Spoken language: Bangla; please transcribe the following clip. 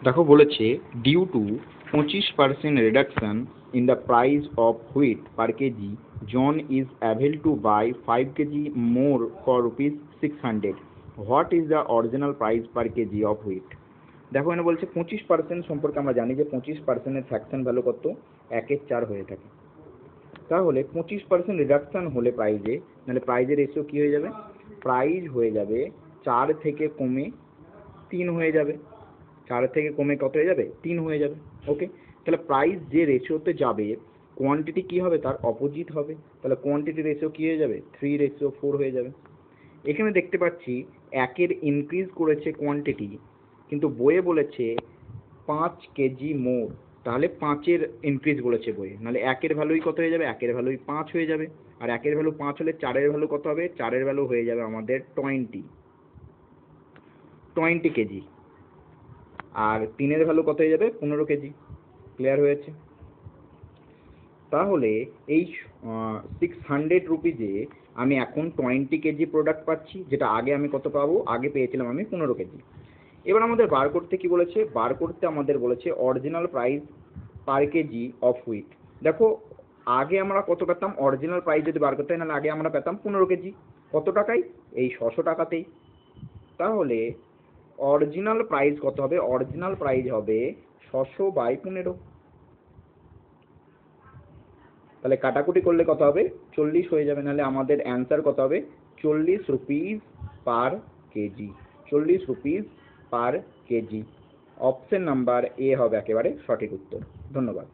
দেখো বলেছে due to 25% reduction in the price of wheat per kg John is able to buy 5 kg more for ₹600। What is the original price per kg of wheat. দেখো এখানে বলছে 25% সম্পর্কে আমরা জানি যে 25%-এর ফ্র্যাকশন ভ্যালু কত, 1/4 হয়ে থাকে। তাহলে 25% রিডাকশন হলে প্রাইজে, তাহলে প্রাইজের রেশিও কী হয়ে যাবে, প্রাইজ হয়ে যাবে 4 থেকে কমে 3 হয়ে যাবে। 4 থেকে কমে কত হয়ে যাবে, 3 হয়ে যাবে। ওকে, তাহলে প্রাইস যে রেশিওতে যাবে কোয়ান্টিটি কী হবে, তার অপোজিট হবে। তাহলে কোয়ান্টিটি রেশিও কী হয়ে যাবে, 3:4 হয়ে যাবে। এখানে দেখতে পাচ্ছি একের ইনক্রিজ করেছে কোয়ান্টিটি, কিন্তু বইয়ে বলেছে 5 কেজি মোর, তাহলে 5-এর ইনক্রিজ বলেছে বইয়ে, নাহলে একের ভ্যালুই কত হয়ে যাবে, একের ভ্যালুই 5 হয়ে যাবে। আর একের ভ্যালু 5 হলে 4-এর ভ্যালু কত হবে, 4-এর ভ্যালু হয়ে যাবে আমাদের 20 কেজি। আর 3-এর ভ্যালু কত হয়ে যাবে, 15 কেজি। ক্লিয়ার হয়েছে? তাহলে এই 600 রুপিজে আমি এখন 20 কেজি প্রোডাক্ট পাচ্ছি, যেটা আগে আমি কত পাবো, আগে পেয়েছিলাম আমি 15 কেজি। এবার আমাদের বার করতে কি বলেছে, বার করতে আমাদের বলেছে original price per kg of wheat. দেখো আগে আমরা কত পেতাম, অরিজিনাল প্রাইস যদি বার করতে হয়, নাহলে আগে আমরা পেতাম 15 কেজি। কত টাকায়, এই 600 টাকাতেই। তাহলে অরিজিনাল প্রাইস কত হবে, অরিজিনাল প্রাইস হবে 600/15। তাহলে কাটাকুটি করলে কত হবে, 40 হয়ে যাবে। নাহলে আমাদের অ্যান্সার কত হবে, 40 rupees per KG. 40 rupees per KG. Option number A হবে একেবারে সঠিক উত্তর। ধন্যবাদ।